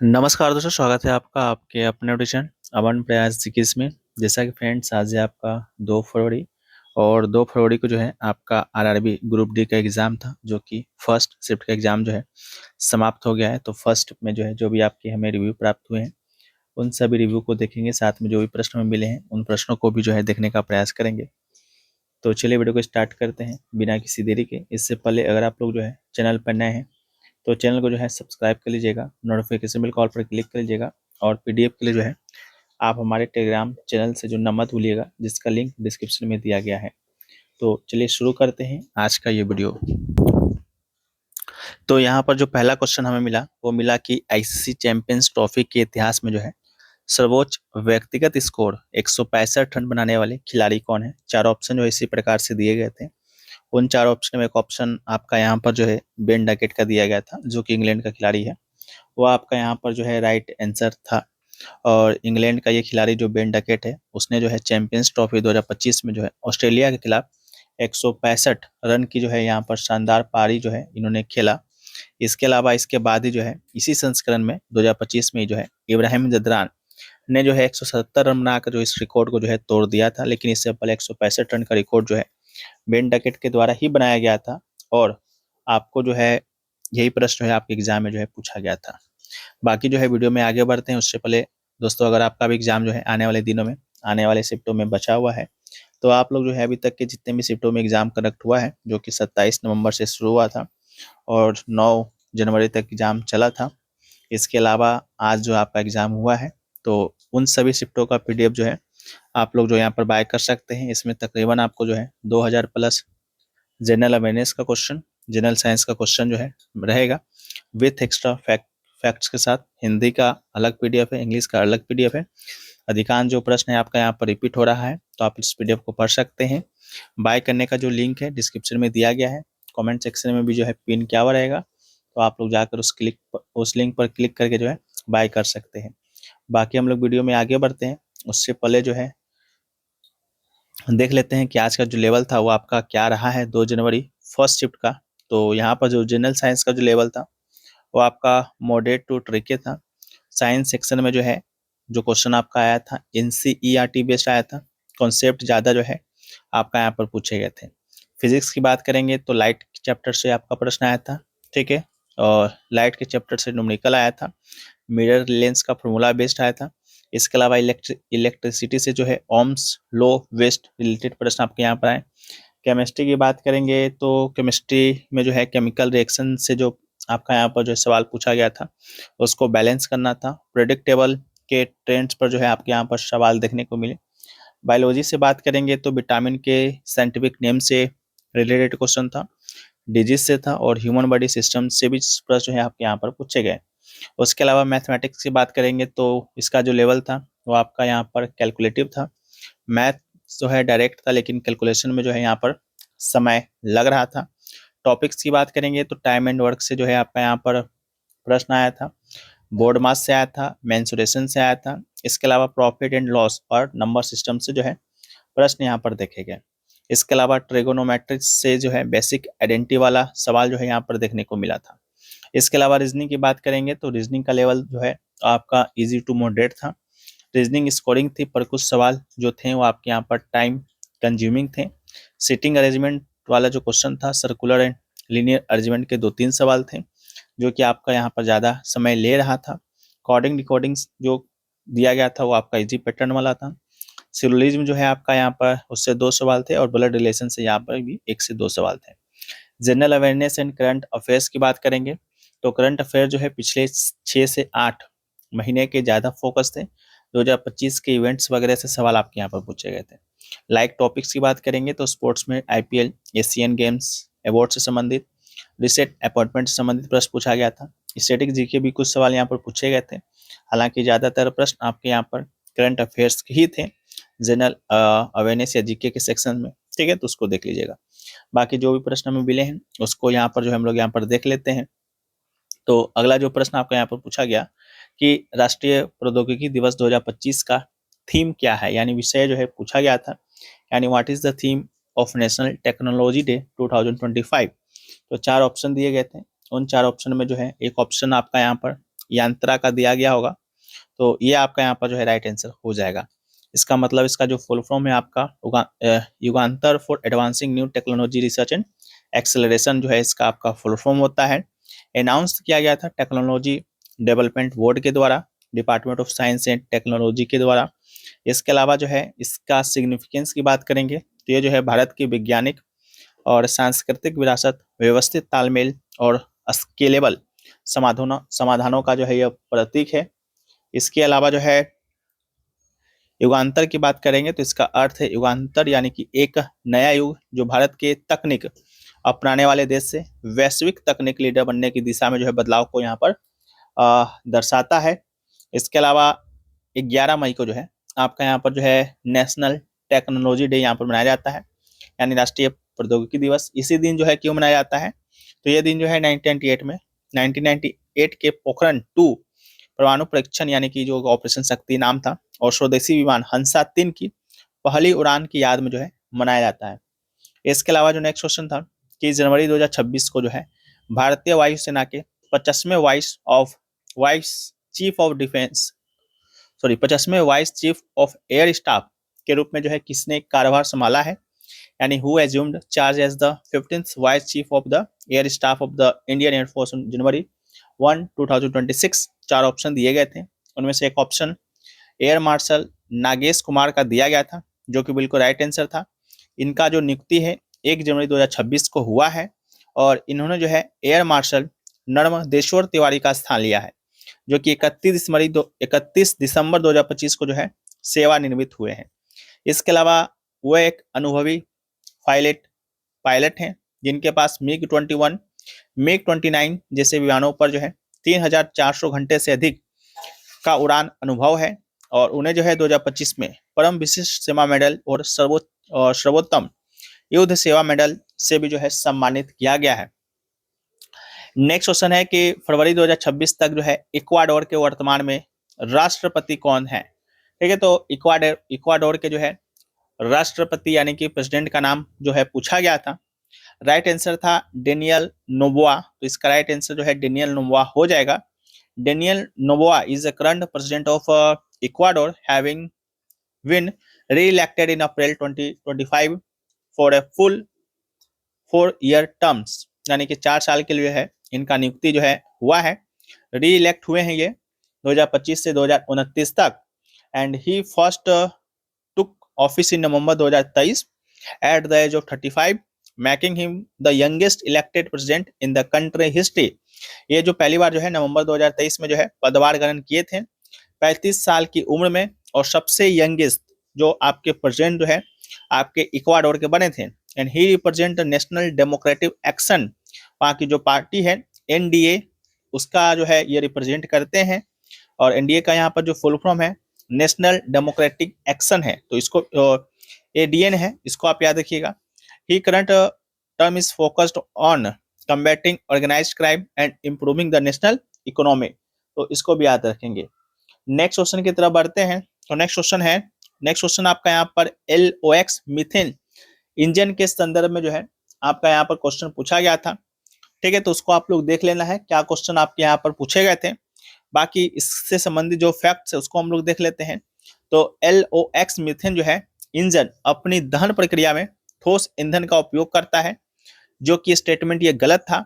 नमस्कार दोस्तों, स्वागत है आपका आपके अपने ऑडिशन अमन प्रयास जिकिस में। जैसा कि फ्रेंड्स, आज है आपका 2 फरवरी और 2 फरवरी को जो है आपका आरआरबी ग्रुप डी का एग्ज़ाम था, जो कि फर्स्ट शिफ्ट का एग्ज़ाम जो है समाप्त हो गया है। तो फर्स्ट में जो है जो भी आपके हमें रिव्यू प्राप्त हुए हैं, उन सभी रिव्यू को देखेंगे, साथ में जो भी प्रश्न हमें मिले हैं उन प्रश्नों को भी जो है देखने का प्रयास करेंगे। तो चलिए वीडियो को स्टार्ट करते हैं बिना किसी देरी के। इससे पहले अगर आप लोग जो है चैनल पर नए हैं तो चैनल को जो है सब्सक्राइब कर लीजिएगा, नोटिफिकेशन बेल कॉल पर क्लिक कर लीजिएगा और पीडीएफ के लिए जो है आप हमारे टेलीग्राम चैनल से जुड़ना मत भूलिएगा, जिसका लिंक डिस्क्रिप्शन में दिया गया है। तो चलिए शुरू करते हैं आज का ये वीडियो। तो यहाँ पर जो पहला क्वेश्चन हमें मिला वो मिला कि आईसीसी चैंपियंस ट्रॉफी के इतिहास में जो है सर्वोच्च व्यक्तिगत स्कोर 165 रन बनाने वाले खिलाड़ी कौन है। चार ऑप्शन जो है इसी प्रकार से दिए गए थे। उन चार ऑप्शन में एक ऑप्शन आपका यहाँ पर जो है बेन डकेट का दिया गया था, जो कि इंग्लैंड का खिलाड़ी है। वो आपका यहाँ पर जो है राइट आंसर था। और इंग्लैंड का ये खिलाड़ी जो बेन डकेट है, उसने जो है चैंपियंस ट्रॉफी 2025 में जो है ऑस्ट्रेलिया के खिलाफ 165 रन की जो है यहाँ पर शानदार पारी जो है इन्होंने खेला। इसके अलावा इसके बाद ही जो है इसी संस्करण में 2025 में जो है इब्राहिम जदरान ने जो है 170 रन बनाकर जो इस रिकॉर्ड को जो है तोड़ दिया था। लेकिन इससे पहले 165 रन का रिकॉर्ड जो है बेन डकेट के द्वारा ही बनाया गया था। और आपको जो है यही प्रश्न जो है आपके एग्जाम में जो है पूछा गया था। बाकी जो है वीडियो में आगे बढ़ते हैं उससे पहले दोस्तों, अगर आपका भी एग्जाम जो है आने वाले दिनों में, आने वाले शिफ्टों में बचा हुआ है, तो आप लोग जो है अभी तक के जितने भी शिफ्टों में एग्जाम कंडक्ट हुआ है, जो कि 27 नवंबर से शुरू हुआ था और 9 जनवरी तक एग्जाम चला था। इसके अलावा आज जो आपका एग्जाम हुआ है, तो उन सभी शिफ्टों का पीडीएफ जो है आप लोग जो यहाँ पर बाय कर सकते हैं। इसमें तकरीबन आपको जो है 2000 प्लस जनरल अवेयरनेस का क्वेश्चन, जनरल साइंस का क्वेश्चन जो है रहेगा, विथ एक्स्ट्रा फैक्ट्स के साथ। हिंदी का अलग पीडीएफ है, इंग्लिश का अलग पीडीएफ है। अधिकांश जो प्रश्न है आपका यहाँ पर रिपीट हो रहा है, तो आप इस पीडीएफ को पढ़ सकते हैं। बाय करने का जो लिंक है डिस्क्रिप्शन में दिया गया है, कमेंट सेक्शन में भी जो है पिन किया हुआ रहेगा, तो आप लोग जाकर उस लिंक पर क्लिक करके जो है बाय कर सकते हैं। बाकी हम लोग वीडियो में आगे बढ़ते हैं उससे पहले जो है देख लेते हैं कि आज का जो लेवल था वो आपका क्या रहा है 2 जनवरी फर्स्ट शिफ्ट का। तो यहाँ पर जो जनरल साइंस का जो लेवल था वो आपका मॉडरेट टू ट्रिकी था। साइंस सेक्शन में जो है जो क्वेश्चन आपका आया था एनसीईआरटी बेस्ड आया था। कॉन्सेप्ट ज़्यादा जो है आपका यहाँ पर पूछे गए थे। फिजिक्स की बात करेंगे तो लाइट चैप्टर से आपका प्रश्न आया था, ठीक है। और लाइट के चैप्टर से न्यूमेरिकल आया था। मिरर लेंस का फॉर्मूला बेस्ड आया था। इसके अलावा इलेक्ट्रिसिटी से जो है ओम्स लॉ वेस्ट रिलेटेड प्रश्न आपके यहाँ पर आए। केमिस्ट्री की बात करेंगे तो केमिस्ट्री में जो है केमिकल रिएक्शन से जो आपका यहाँ पर जो सवाल पूछा गया था उसको बैलेंस करना था। प्रेडिक्टेबल के ट्रेंड्स पर जो है आपके यहाँ पर सवाल देखने को मिले। बायोलॉजी से बात करेंगे तो विटामिन के साइंटिफिक नेम से रिलेटेड क्वेश्चन था, डिजीज से था और ह्यूमन बॉडी सिस्टम से भी प्रश्न जो है आपके यहाँ पर पूछे गए। उसके अलावा मैथमेटिक्स की बात करेंगे तो इसका जो लेवल था वो आपका यहाँ पर कैलकुलेटिव था। मैथ जो है डायरेक्ट था, लेकिन कैलकुलेशन में जो है यहाँ पर समय लग रहा था। टॉपिक्स की बात करेंगे तो टाइम एंड वर्क से जो है आपका यहाँ पर प्रश्न आया था। बोर्ड मास से आया था, मेंसुरेशन से आया था। इसके अलावा प्रॉफिट एंड लॉस और नंबर सिस्टम से जो है प्रश्न यहाँ पर देखे गए। इसके अलावा ट्रिगोनोमेट्रिक्स से जो है बेसिक आइडेंटिटी वाला सवाल जो है यहाँ पर देखने को मिला था। इसके अलावा रीजनिंग की बात करेंगे तो रीजनिंग का लेवल जो है आपका इजी टू मॉडरेट था। रीजनिंग स्कोरिंग थी, पर कुछ सवाल जो थे वो आपके यहाँ पर टाइम कंज्यूमिंग थे। सीटिंग अरेंजमेंट वाला जो क्वेश्चन था, सर्कुलर एंड लीनियर अरेंजमेंट के 2-3 सवाल थे जो कि आपका यहाँ पर ज़्यादा समय ले रहा था। कोडिंग डिकोडिंग्स जो दिया गया था वो आपका इजी पैटर्न वाला था। सिलोजिज्म जो है आपका यहाँ पर उससे 2 सवाल थे और ब्लड रिलेशन से यहाँ पर भी 1 से 2 सवाल थे। General awareness and current affairs की बात करेंगे तो करंट अफेयर जो है पिछले 6 से 8 महीने के ज़्यादा फोकस थे। 2025 के इवेंट्स वगैरह से सवाल आपके यहाँ पर पूछे गए थे। लाइक टॉपिक्स की बात करेंगे तो स्पोर्ट्स में आईपीएल, एशियन गेम्स, अवार्ड से संबंधित, रिसेट अपॉइंटमेंट से संबंधित प्रश्न पूछा गया था। स्टैटिक जीके भी कुछ सवाल यहाँ पर पूछे गए थे। हालांकि ज़्यादातर प्रश्न आपके यहाँ पर करंट अफेयर्स ही थे जनरल अवेयरनेस या जीके के सेक्शन में, ठीक है, तो उसको देख लीजिएगा। बाकी जो भी प्रश्न हमें मिले हैं उसको यहाँ पर जो हम लोग यहाँ पर देख लेते हैं। तो अगला जो प्रश्न आपका यहाँ पर पूछा गया कि राष्ट्रीय प्रौद्योगिकी दिवस 2025 का थीम क्या है, यानी विषय जो है पूछा गया था, यानी what is the theme of national technology day 2025। तो 4 ऑप्शन दिए गए थे। उन 4 ऑप्शन में जो है एक ऑप्शन आपका यहाँ पर यांत्रा का दिया गया होगा, तो ये आपका यहाँ पर जो है राइट आंसर हो जाएगा। इसका मतलब इसका जो फुल फॉर्म है आपका Yugantar for advancing new technology research and acceleration जो है इसका आपका फुल फॉर्म होता है। अनाउंस किया गया था टेक्नोलॉजी डेवलपमेंट बोर्ड के द्वारा, department of science and technology के द्वारा। इसके अलावा जो है इसका सिग्निफिकेंस की बात करेंगे तो ये जो है भारत की वैज्ञानिक और सांस्कृतिक विरासत, व्यवस्थित तालमेल और स्केलेबल समाधानों का जो है यह प्रतीक है। इसके अलावा जो है युगांतर की बात करेंगे तो इसका अर्थ है युगांतर यानी कि एक नया युग जो भारत के तकनीक अपनाने वाले देश से वैश्विक तकनीक लीडर बनने की दिशा में जो है बदलाव को यहाँ पर दर्शाता है। इसके अलावा 11 मई को जो है आपका यहाँ पर जो है नेशनल टेक्नोलॉजी डे यहाँ पर मनाया जाता है, यानी राष्ट्रीय प्रौद्योगिकी दिवस। इसी दिन जो है क्यों मनाया जाता है, तो ये दिन जो है 1998 के पोखरण 2 परमाणु परीक्षण यानी कि जो ऑपरेशन शक्ति नाम था और स्वदेशी विमान हंसा 3 की पहली उड़ान की याद में जो है मनाया जाता है। इसके अलावा जो नेक्स्ट क्वेश्चन था कि जनवरी 2026 को जो है भारतीय वायुसेना के 50वें vice chief of air staff के रूप में जो है किसने कार्यभार संभाला है, यानी who assumed charge as the 15th vice chief of the air staff of the Indian Air Force January 1, 2026। 4 option दिए गए थे, उनमें से एक option air marshal Nagesh Kumar का दिया गया था जो कि बिल्कुल राइट आंसर था। इनका जो नियुक्ति है 1 जनवरी 2026 को हुआ है और इन्होंने जो है एयर मार्शल नर्मदेश्वर तिवारी का स्थान लिया है जो कि 31 दिसंबर 2025 को जो है सेवानिवृत्त हुए हैं। इसके अलावा वो एक अनुभवी पायलट हैं जिनके पास मिग 21, मिग 29 जैसे विमानों पर जो है 3400 घंटे से अधिक का उड़ान अनुभव है और उन्हें जो है 2025 में परम विशिष्ट सेवा मेडल और सर्वोत्तम युद्ध सेवा मेडल से भी जो है सम्मानित किया गया है। नेक्स्ट क्वेश्चन है कि फरवरी 2026 तक जो है इक्वाडोर के वर्तमान में राष्ट्रपति कौन है। ठीक है, तो इक्वाडोर के जो है राष्ट्रपति यानी कि प्रेसिडेंट का नाम जो है पूछा गया था। राइट आंसर था डेनियल नोबोआ, तो इसका राइट आंसर जो है डेनियल नोबोआ हो जाएगा। Daniel Noboa is the current president of Ecuador having been re-elected in April 2025 for a full 4-year terms, यानी कि 4 साल के लिए है इनका नियुक्ति जो है हुआ है। री इलेक्ट हुए हैं ये 2025 से 2029 तक and he first took office in November 2023 at the age of 35 making him the youngest elected president in the country history. ये जो पहली बार जो है नवंबर 2023 में जो है पदभार ग्रहण किए थे 35 साल की उम्र में और सबसे यंगेस्ट जो आपके प्रेसिडेंट जो है आपके इक्वाडोर के बने थे। And he represent national democratic action, वहाँ की जो पार्टी है एनडीए उसका जो है ये रिप्रेजेंट करते हैं और एनडीए का यहाँ पर जो फुल फॉर्म है नेशनल डेमोक्रेटिक एक्शन है, तो इसको एडीएन है, इसको आप याद रखिएगा। He current term is focused on combating organised crime and improving the national economy, तो इसको भी याद रखेंगे। नेक्स्ट क्वेश्चन की तरफ बढ़ते हैं, तो नेक्स्ट क्वेश्चन आपका यहाँ पर LOX मीथेन इंजन के संदर्भ में जो है आपका यहाँ पर क्वेश्चन पूछा गया था। ठीक है, तो उसको आप लोग देख लेना है क्या क्वेश्चन आपके यहाँ पर पूछे गए थे। बाकी इससे संबंधित जो फैक्ट्स है उसको हम लोग देख लेते हैं। तो LOX मीथेन जो है इंजन अपनी दहन प्रक्रिया में ठोस ईंधन का उपयोग करता है, जो कि स्टेटमेंट ये गलत था।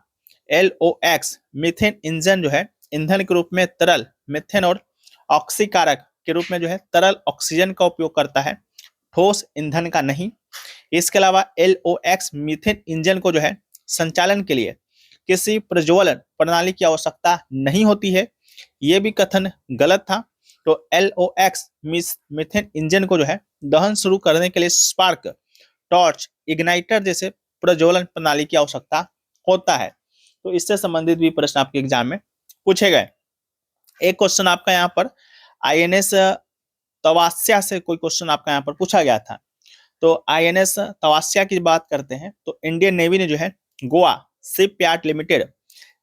LOX मीथेन इंजन जो है ईंधन के रूप में तरल मीथेन और ऑक्सीकारक के रूप में जो है तरल ऑक्सीजन का उपयोग करता है, ठोस ईंधन का नहीं। इसके अलावा LOX मीथेन इंजन को जो है संचालन के लिए किसी प्रज्वलन प्रणाली की आवश्यकता नहीं होती है, यह भी कथन गलत था। तो LOX मीथेन इंजन को जो है दहन शुरू करने के लिए स्पार्क, टॉर्च, इग्नाइटर जैसे प्रज्वलन प्रणाली की आवश्यकता होता है। तो इससे संबंधित भी प्रश्न आपके एग्जाम में पूछे गए। एक क्वेश्चन आपका यहाँ पर INS तवास्या से कोई क्वेश्चन आपका यहाँ पर पूछा गया था। तो INS तवास्या की बात करते हैं तो इंडियन नेवी ने जो है गोवा शिपयार्ड लिमिटेड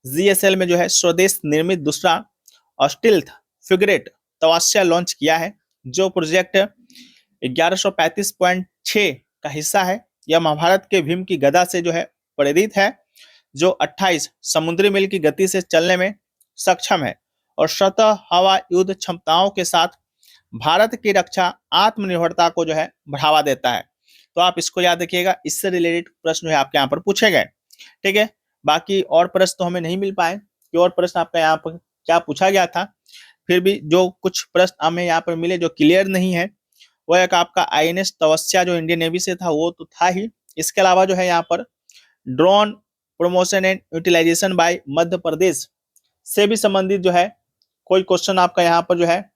GSL में जो है स्वदेश निर्मित दूसरा स्टील्थ फ्रिगेट तवास्या लॉन्च किया है, जो प्रोजेक्ट 1135.6 का हिस्सा है। यह महाभारत के भीम की गदा से जो है प्रेरित है, जो 28 समुद्री मील की गति से चलने में सक्षम है और सतह हवा युद्ध क्षमताओं के साथ भारत की रक्षा आत्मनिर्भरता को जो है बढ़ावा देता है। तो आप इसको याद रखिएगा, इससे रिलेटेड प्रश्न जो है आपके यहाँ पर पूछे गए। ठीक है, बाकी और प्रश्न तो हमें नहीं मिल पाए कि और प्रश्न आपका यहाँ पर क्या पूछा गया था। फिर भी जो कुछ प्रश्न हमें यहाँ पर मिले जो क्लियर नहीं है, वो एक आपका INS तवस्या जो इंडियन नेवी से था वो तो था ही। इसके अलावा जो है यहाँ पर drone promotion and utilisation by Madhya Pradesh से भी संबंधित जो है कोई क्वेश्चन आपका यहाँ पर जो है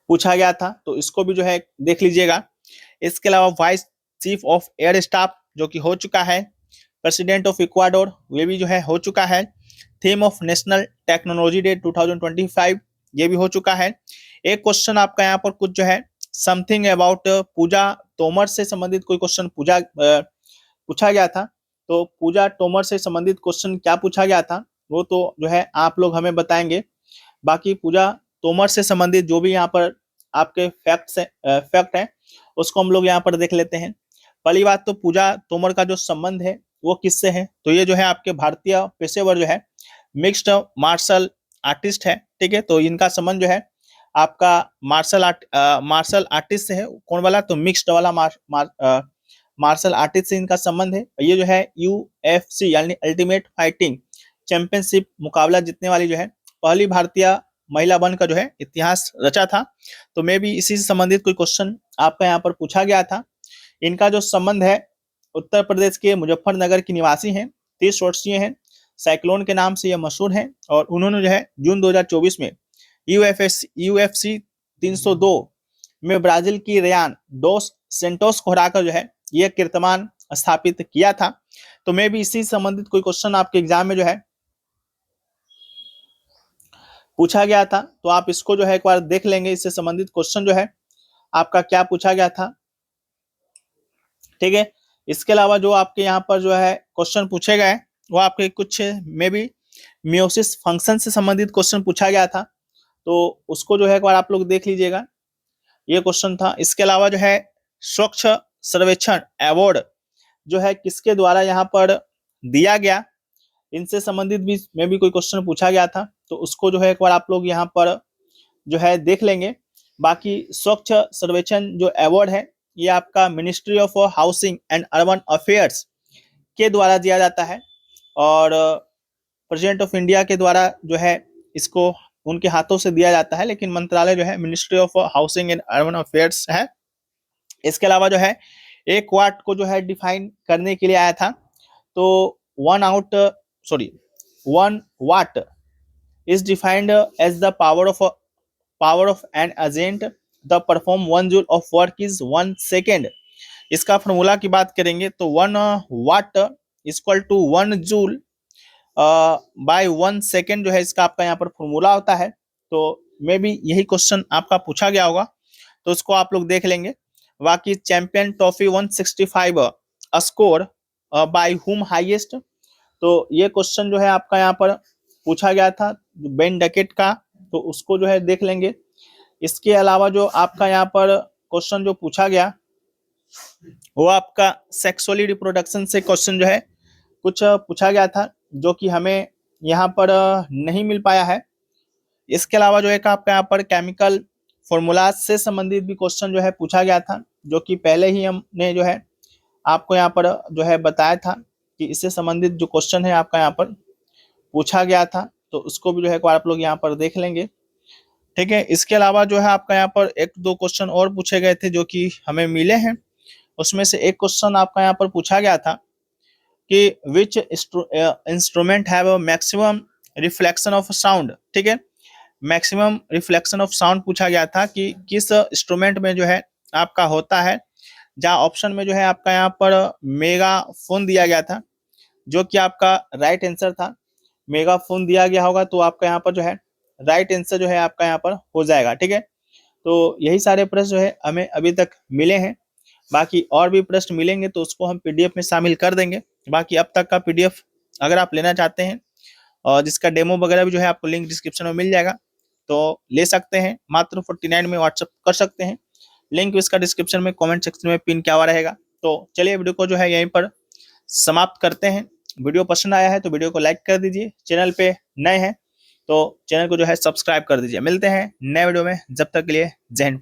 पूछा गया था, तो इसको भी जो है देख लीजिएगा। इसके अलावा vice chief of air staff जो कि हो चुका है, प्रेसिडेंट ऑफ इक्वाडोर ये भी जो है हो चुका है, theme of national technology day 2025 ये भी हो चुका है। एक क्वेश्चन आपका यहाँ पर कुछ जो है समथिंग अबाउट पूजा तोमर से संबंधित कोई क्वेश्चन पूछा गया था। तो पूजा तोमर से संबंधित क्वेश्चन क्या पूछा गया था वो तो जो है आप लोग हमें बताएंगे। बाकी पूजा तोमर से संबंधित जो भी यहाँ पर आपके फैक्ट है उसको हम लोग यहाँ पर देख लेते हैं। पहली बात तो पूजा तोमर का जो संबंध है वो किससे है, तो ये जो है आपके भारतीय पेशेवर जो है मिक्स्ड मार्शल आर्टिस्ट है। ठीक है, तो इनका संबंध जो है आपका मार्शल आर्टिस्ट से है। कौन वाला, तो मिक्स्ड वाला मार्शल आर्टिस्ट से इनका संबंध है। ये जो है UFC यानी अल्टीमेट फाइटिंग चैंपियनशिप मुकाबला जीतने वाली जो है पहली भारतीय महिला बनकर जो है इतिहास रचा था। तो मे भी इसी से संबंधित कोई क्वेश्चन आपका यहाँ पर पूछा गया था। इनका जो संबंध है उत्तर प्रदेश के मुजफ्फरनगर की निवासी हैं, 30 वर्षीय हैं, साइक्लोन के नाम से यह मशहूर हैं और उन्होंने जो है जून 2024 में UFC 302 में ब्राजील की रेयान डोस सेंटोस को हराकर जो है यह कीर्तिमान स्थापित किया था। तो मे भी इसी से संबंधित कोई क्वेश्चन आपके एग्जाम में जो है पूछा गया था, तो आप इसको जो है एक बार देख लेंगे, इससे संबंधित क्वेश्चन जो है आपका क्या पूछा गया था। ठीक है, इसके अलावा जो आपके यहाँ पर जो है क्वेश्चन पूछे गए वो आपके कुछ मे बी मियोसिस फंक्शन से संबंधित क्वेश्चन पूछा गया था, तो उसको जो है एक बार आप लोग देख लीजिएगा, ये क्वेश्चन था। इसके अलावा जो है स्वच्छ सर्वेक्षण अवार्ड जो है किसके द्वारा यहाँ पर दिया गया, इनसे संबंधित भी में भी कोई क्वेश्चन पूछा गया था, तो उसको जो है एक बार आप लोग यहाँ पर जो है देख लेंगे। बाकी स्वच्छ सर्वेक्षण जो अवार्ड है ये आपका ministry of housing and urban affairs के द्वारा दिया जाता है और प्रेसिडेंट ऑफ इंडिया के द्वारा जो है इसको उनके हाथों से दिया जाता है, लेकिन मंत्रालय जो है ministry of housing and urban affairs है। इसके अलावा जो है एक वाट को जो है डिफाइन करने के लिए आया था, तो 1 watt is defined as the power of an agent the perform 1 joule of work is 1 second। इसका फॉर्मूला की बात करेंगे तो 1 watt equal to 1 joule by 1 second जो है इसका आपका यहाँ पर फॉर्मूला होता है। तो मे बी यही क्वेश्चन आपका पूछा गया होगा, तो उसको आप लोग देख लेंगे। बाकी champion trophy 165 score by whom highest, तो ये क्वेश्चन जो है आपका यहाँ पर पूछा गया था बेन डकेट का, तो उसको जो है देख लेंगे। इसके अलावा जो आपका यहाँ पर क्वेश्चन जो पूछा गया वो आपका सेक्सुअली रिप्रोडक्शन से क्वेश्चन जो है कुछ पूछा गया था, जो कि हमें यहाँ पर नहीं मिल पाया है। इसके अलावा जो एक आपका यहाँ पर केमिकल फॉर्मूलाज से संबंधित भी क्वेश्चन जो है पूछा गया था, जो कि पहले ही हमने जो है आपको यहाँ पर जो है बताया था कि इससे संबंधित जो क्वेश्चन है आपका यहाँ पर पूछा गया था, तो उसको भी जो है आप लोग यहाँ पर देख लेंगे। ठीक है, इसके अलावा जो है आपका यहाँ पर 1-2 क्वेश्चन और पूछे गए थे जो कि हमें मिले हैं। उसमें से एक क्वेश्चन आपका यहाँ पर पूछा गया था कि which instrument have maximum reflection of sound. ठीक है, मैक्सिमम रिफ्लेक्शन ऑफ साउंड पूछा गया था कि किस इंस्ट्रूमेंट में जो है आपका होता है, जहाँ ऑप्शन में जो है आपका यहाँ पर मेगाफोन दिया गया था, जो कि आपका राइट आंसर था। मेगाफोन दिया गया होगा तो आपका यहाँ पर जो है राइट आंसर जो है आपका यहाँ पर हो जाएगा। ठीक है, तो यही सारे प्रश्न जो है हमें अभी तक मिले हैं। बाकी और भी प्रश्न मिलेंगे तो उसको हम PDF में शामिल कर देंगे। बाकी अब तक का PDF अगर आप लेना चाहते हैं और जिसका डेमो वगैरह भी जो है आपको लिंक डिस्क्रिप्शन में मिल जाएगा, तो ले सकते हैं। मात्र 49 में व्हाट्सअप कर सकते हैं। लिंक इसका डिस्क्रिप्शन में कमेंट सेक्शन में पिन किया हुआ रहेगा। तो चलिए वीडियो को जो है यहीं पर समाप्त करते हैं। वीडियो पसंद आया है तो वीडियो को लाइक कर दीजिए। चैनल पे नए हैं तो चैनल को जो है सब्सक्राइब कर दीजिए। मिलते हैं नए वीडियो में, जब तक के लिए जय हिंद।